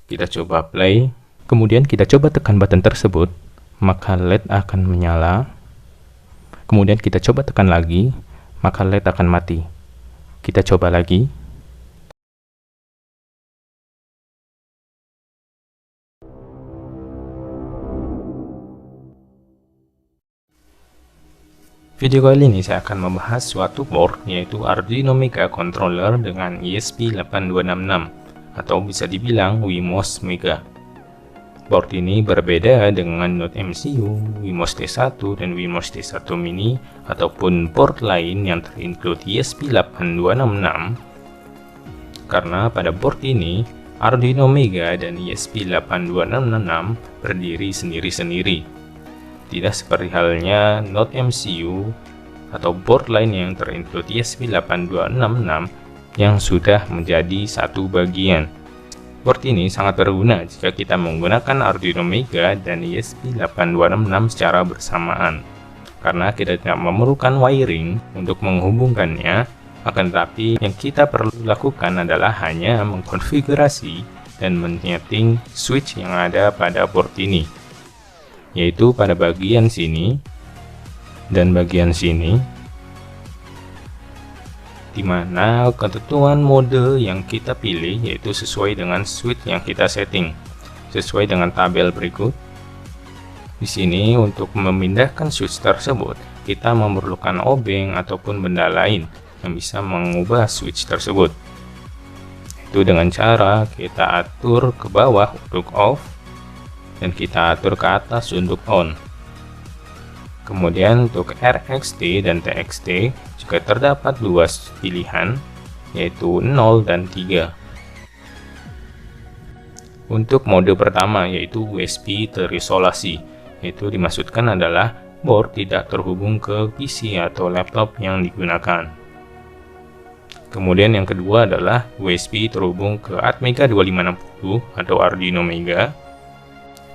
Kita coba play. Kemudian kita coba tekan button tersebut, maka LED akan menyala. Kemudian kita coba tekan lagi, maka LED akan mati. Kita coba lagi. Video kali ini saya akan membahas suatu board, yaitu Arduino Mega Controller dengan ESP8266 atau bisa dibilang Wemos Mega. Board ini berbeda dengan Node MCU, Wemos T1 dan Wemos T1 Mini ataupun board lain yang terinclude ESP8266, karena pada board ini Arduino Mega dan ESP8266 berdiri sendiri-sendiri. Tidak seperti halnya Node MCU atau board lain yang terinclude ESP8266 yang sudah menjadi satu bagian. Board ini sangat berguna jika kita menggunakan Arduino Mega dan ESP8266 secara bersamaan, karena kita tidak memerlukan wiring untuk menghubungkannya, akan tetapi yang kita perlu lakukan adalah hanya mengkonfigurasi dan menyeting switch yang ada pada board ini, yaitu pada bagian sini dan bagian sini, di mana ketentuan mode yang kita pilih yaitu sesuai dengan switch yang kita setting, sesuai dengan tabel berikut. Di sini untuk memindahkan switch tersebut, kita memerlukan obeng ataupun benda lain yang bisa mengubah switch tersebut. Itu dengan cara kita atur ke bawah untuk off, dan kita atur ke atas untuk on. Kemudian untuk RXT dan TXT juga terdapat dua pilihan, yaitu 0 dan 3. Untuk mode pertama yaitu USB terisolasi, yaitu dimaksudkan adalah board tidak terhubung ke PC atau laptop yang digunakan. Kemudian yang kedua adalah USB terhubung ke Atmega 2560 atau Arduino Mega.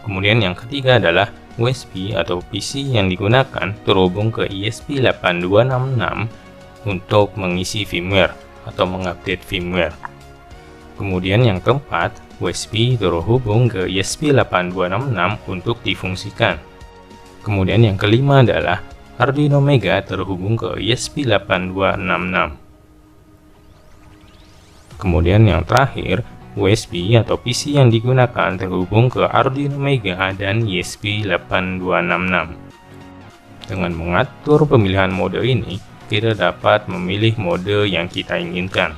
Kemudian yang ketiga adalah USB atau PC yang digunakan terhubung ke ESP8266 untuk mengisi firmware atau mengupdate firmware. Kemudian yang keempat, USB terhubung ke ESP8266 untuk difungsikan. Kemudian yang kelima adalah Arduino Mega terhubung ke ESP8266. Kemudian yang terakhir, USB atau PC yang digunakan terhubung ke Arduino Mega dan ESP8266. Dengan mengatur pemilihan mode ini, kita dapat memilih mode yang kita inginkan.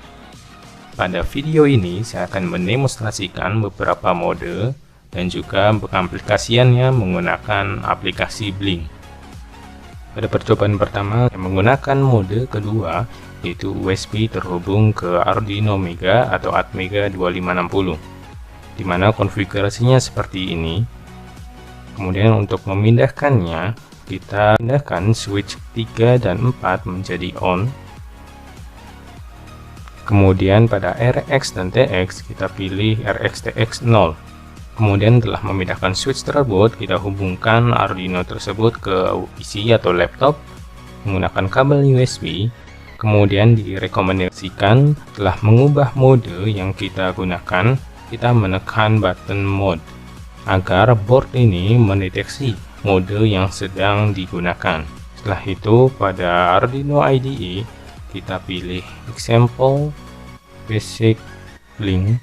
Pada video ini, saya akan mendemonstrasikan beberapa mode dan juga pengaplikasiannya menggunakan aplikasi Blink. Pada percobaan pertama, saya menggunakan mode kedua, yaitu USB terhubung ke Arduino Mega atau Atmega 2560, di mana konfigurasinya seperti ini. Kemudian untuk memindahkannya, kita pindahkan switch 3 dan 4 menjadi on. Kemudian pada RX dan TX kita pilih RX-TX 0. Kemudian telah memindahkan switch tersebut, kita hubungkan Arduino tersebut ke PC atau laptop menggunakan kabel USB. Kemudian direkomendasikan telah mengubah mode yang kita gunakan, kita menekan button mode agar board ini mendeteksi mode yang sedang digunakan. Setelah itu pada Arduino IDE kita pilih example basic Blink.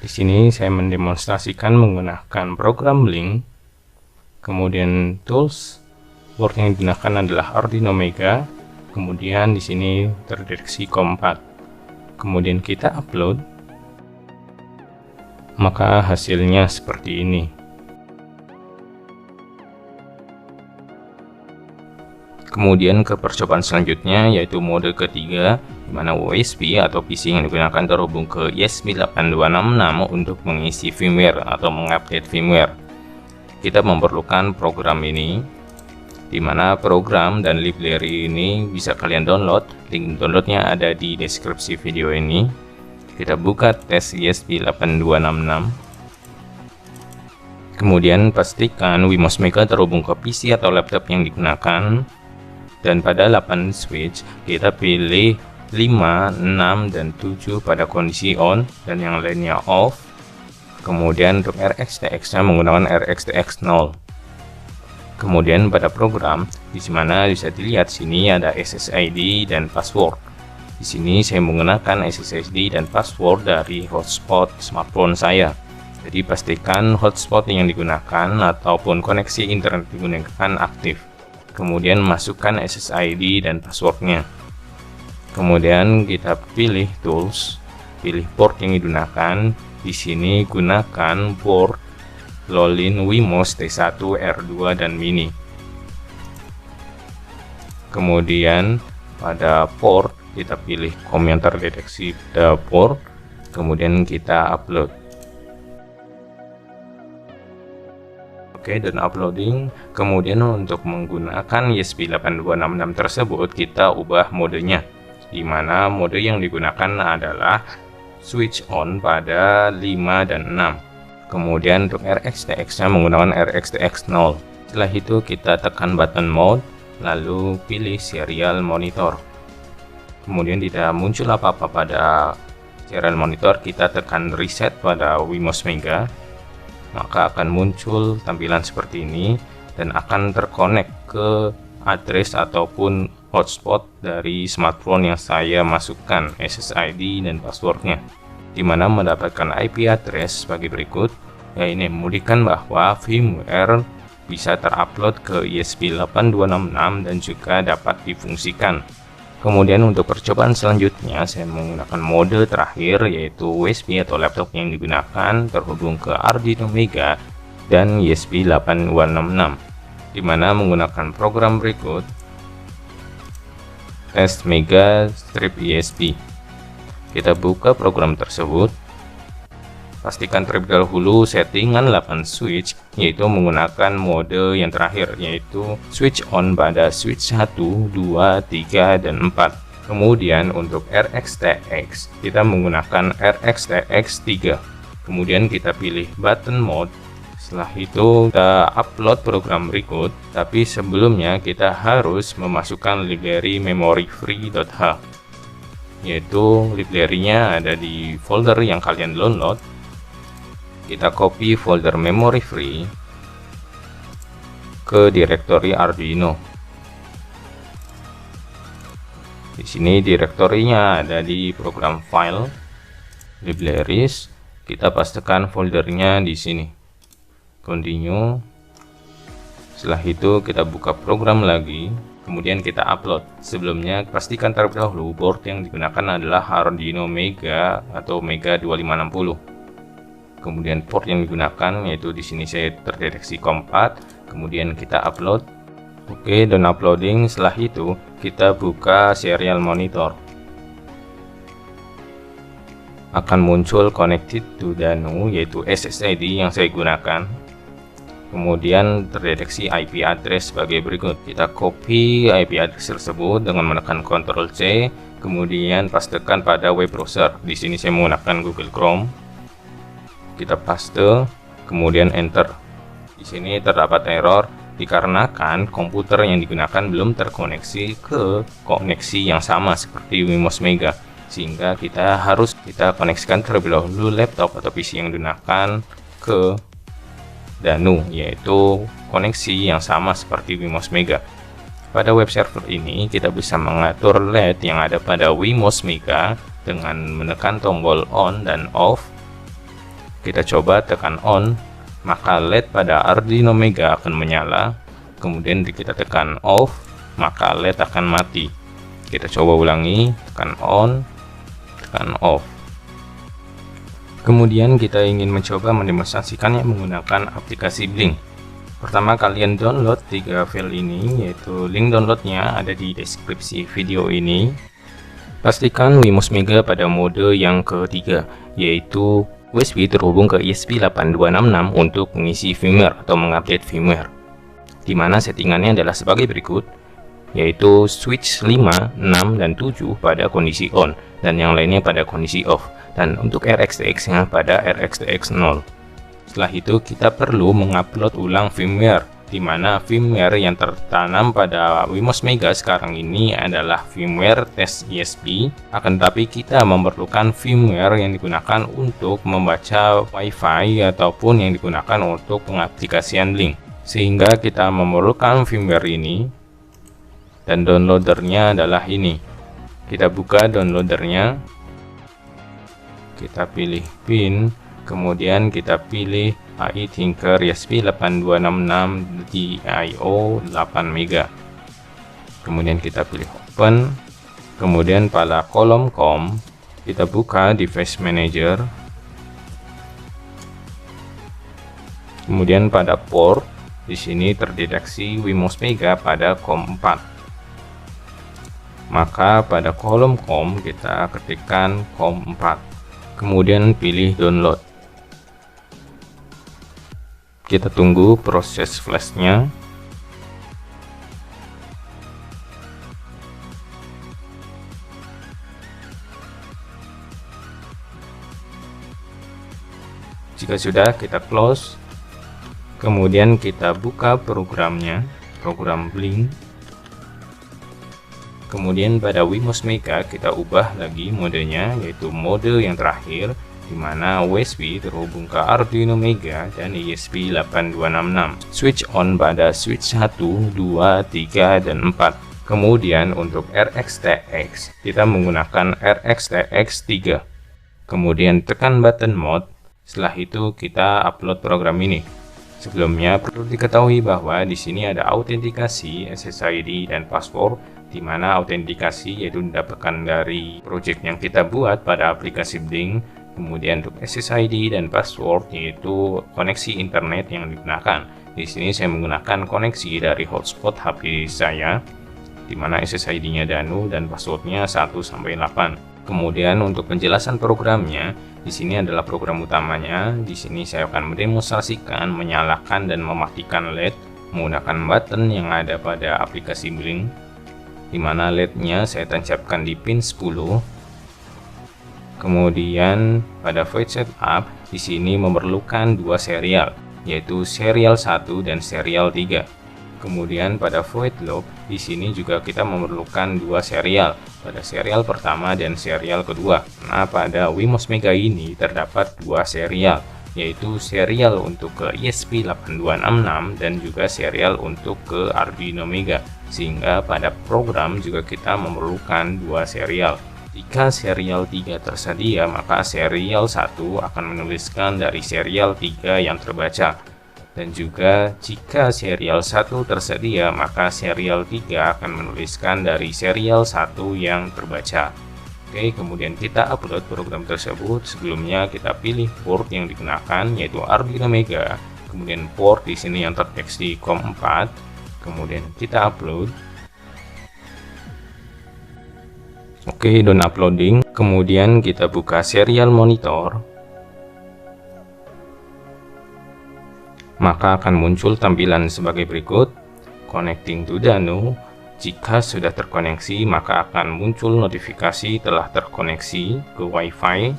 Di sini saya mendemonstrasikan menggunakan program Blink. Kemudian tools, board yang digunakan adalah Arduino Mega. Kemudian di sini terdeteksi COM4. Kemudian kita upload, maka hasilnya seperti ini. Kemudian ke percobaan selanjutnya yaitu mode ketiga, di mana USB atau PC yang digunakan terhubung ke ESP8266 untuk mengisi firmware atau mengupdate firmware. Kita memerlukan program ini, di mana program dan library ini bisa kalian download. Link downloadnya ada di deskripsi video ini. Kita buka tes ESP8266. Kemudian pastikan Wemos Mega terhubung ke PC atau laptop yang digunakan. Dan pada 8 switch kita pilih 5, 6, dan 7 pada kondisi on dan yang lainnya off. Kemudian untuk RxTX-nya menggunakan RxTX 0. Kemudian pada program, di mana bisa dilihat sini ada SSID dan password. Di sini saya menggunakan SSID dan password dari hotspot smartphone saya. Jadi pastikan hotspot yang digunakan ataupun koneksi internet digunakan aktif. Kemudian masukkan SSID dan passwordnya. Kemudian kita pilih tools, pilih port yang digunakan. Di sini gunakan port Lolin Wemos T1, R2 dan Mini. Kemudian pada port kita pilih komentar deteksi pada port, kemudian kita upload. Oke, dan uploading. Kemudian untuk menggunakan ESP8266 tersebut kita ubah modenya, di mana mode yang digunakan adalah switch on pada 5 dan 6. Kemudian untuk RxTX-nya menggunakan RxTX 0. Setelah itu kita tekan button mode, lalu pilih serial monitor. Kemudian tidak muncul apa-apa pada serial monitor, kita tekan reset pada Wemos Mega, maka akan muncul tampilan seperti ini dan akan terkonek ke address ataupun hotspot dari smartphone yang saya masukkan SSID dan passwordnya, di mana mendapatkan IP address sebagai berikut. Ya, ini memudahkan bahwa firmware bisa terupload ke ESP8266 dan juga dapat difungsikan. Kemudian untuk percobaan selanjutnya saya menggunakan mode terakhir, yaitu USB atau laptop yang digunakan terhubung ke Arduino Mega dan ESP8266, di mana menggunakan program berikut: Test Mega Strip ESP. Kita buka program tersebut. Pastikan terlebih dahulu settingan 8 switch, yaitu menggunakan mode yang terakhir, yaitu switch on pada switch 1, 2, 3, dan 4. Kemudian untuk RxTX, kita menggunakan RxTX 3. Kemudian kita pilih button mode. Setelah itu kita upload program berikut, tapi sebelumnya kita harus memasukkan library memoryfree.h, yaitu library-nya ada di folder yang kalian download. Kita copy folder memory free ke direktori Arduino. Di sini direktorinya ada di program file, libraries. Kita pastikan foldernya di sini. Continue. Setelah itu kita buka program lagi, kemudian kita upload. Sebelumnya pastikan terlebih dahulu board yang digunakan adalah Arduino Mega atau Mega 2560. Kemudian port yang digunakan yaitu di sini saya terdeteksi COM4. Kemudian kita upload. Oke, dan uploading. Setelah itu kita buka serial monitor. Akan muncul connected to Danu, yaitu SSID yang saya gunakan. Kemudian terdeteksi IP address sebagai berikut. Kita copy IP address tersebut dengan menekan Ctrl C, kemudian pastekan pada web browser. Di sini saya menggunakan Google Chrome. Kita paste, kemudian enter. Di sini terdapat error dikarenakan komputer yang digunakan belum terkoneksi ke koneksi yang sama seperti Wemos Mega, sehingga kita koneksikan terlebih dahulu laptop atau PC yang digunakan ke Danu, yaitu koneksi yang sama seperti Wemos Mega. Pada web server ini kita bisa mengatur LED yang ada pada Wemos Mega dengan menekan tombol on dan off. Kita coba tekan on, maka LED pada Arduino Mega akan menyala. Kemudian kita tekan off, maka LED akan mati. Kita coba ulangi, tekan on, tekan off. Kemudian kita ingin mencoba mendemonstrasikannya menggunakan aplikasi Blink. Pertama, kalian download 3 file ini, yaitu link downloadnya ada di deskripsi video ini. Pastikan Wemos Mega pada mode yang ketiga, yaitu USB terhubung ke ESP8266 untuk mengisi firmware atau mengupdate firmware, di mana settingannya adalah sebagai berikut, yaitu switch 5, 6, dan 7 pada kondisi on, dan yang lainnya pada kondisi off, dan untuk RxTX-nya pada RxTX 0. Setelah itu kita perlu mengupload ulang firmware di mana firmware yang tertanam pada Wemos Mega sekarang ini adalah firmware tes ESP, akan tetapi kita memerlukan firmware yang digunakan untuk membaca WiFi ataupun yang digunakan untuk pengaplikasian Blink, sehingga kita memerlukan firmware ini, dan downloadernya adalah ini. Kita buka downloadernya, kita pilih pin, kemudian kita pilih AI Tinker ESP8266 DIO 8MB. Kemudian kita pilih open. Kemudian pada kolom COM kita buka device manager. Kemudian pada port di sini terdeteksi Wemos Mega pada COM 4. Maka pada kolom COM kita ketikkan COM 4. Kemudian pilih download. Kita tunggu proses flashnya. Jika sudah, kita close. Kemudian kita buka programnya, program Blink. Kemudian pada Wemos Mega kita ubah lagi modenya, yaitu mode yang terakhir, di mana USB terhubung ke Arduino Mega dan ESP8266. Switch on pada switch 1, 2, 3, dan 4. Kemudian untuk RxTX kita menggunakan RxTX 3. Kemudian tekan button mode. Setelah itu kita upload program ini. Sebelumnya perlu diketahui bahwa di sini ada autentikasi, SSID, dan password, di mana autentikasi yaitu didapatkan dari project yang kita buat pada aplikasi Blink. Kemudian untuk SSID dan password yaitu koneksi internet yang digunakan. Di sini saya menggunakan koneksi dari hotspot HP saya, di mana SSID-nya Danu dan passwordnya 1-8. Kemudian untuk penjelasan programnya, di sini adalah program utamanya. Di sini saya akan mendemonstrasikan menyalakan dan mematikan LED menggunakan button yang ada pada aplikasi Blink, di mana LED-nya saya tancapkan di pin 10. Kemudian pada void setup di sini memerlukan dua serial, yaitu serial 1 dan serial 3. Kemudian pada void loop di sini juga kita memerlukan dua serial, pada serial pertama dan serial kedua. Nah, pada Wemos Mega ini terdapat dua serial, yaitu serial untuk ke ESP8266 dan juga serial untuk ke Arduino Mega, sehingga pada program juga kita memerlukan dua serial. Jika serial 3 tersedia, maka serial 1 akan menuliskan dari serial 3 yang terbaca. Dan juga jika serial 1 tersedia, maka serial 3 akan menuliskan dari serial 1 yang terbaca. Oke, kemudian kita upload program tersebut. Sebelumnya kita pilih port yang digunakan, yaitu Arduino Mega. Kemudian port di sini yang terdeteksi COM 4. Kemudian kita upload. Oke, done uploading. Kemudian kita buka serial monitor. Maka akan muncul tampilan sebagai berikut. Connecting to Danu. Jika sudah terkoneksi, maka akan muncul notifikasi telah terkoneksi ke WiFi.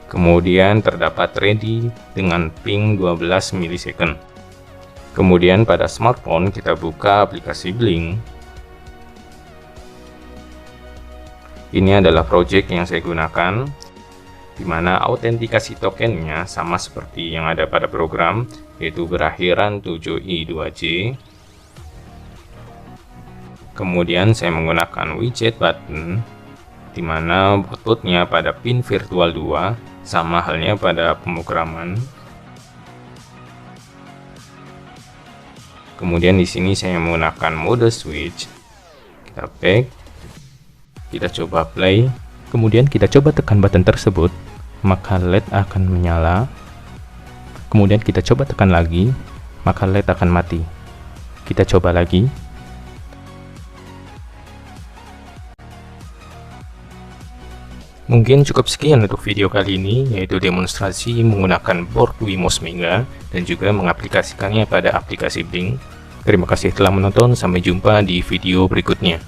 Kemudian terdapat ready dengan ping 12 milisecond. Kemudian pada smartphone kita buka aplikasi Blink. Ini adalah project yang saya gunakan, di mana autentikasi tokennya sama seperti yang ada pada program, yaitu berakhiran 7i2j. Kemudian saya menggunakan widget button, di mana outputnya pada pin virtual 2, sama halnya pada pemrograman. Kemudian di sini saya menggunakan mode switch. Kita back. Kita coba play, kemudian kita coba tekan button tersebut, maka LED akan menyala. Kemudian kita coba tekan lagi, maka LED akan mati. Kita coba lagi. Mungkin cukup sekian untuk video kali ini, yaitu demonstrasi menggunakan board Wemos Mega dan juga mengaplikasikannya pada aplikasi Blink. Terima kasih telah menonton, sampai jumpa di video berikutnya.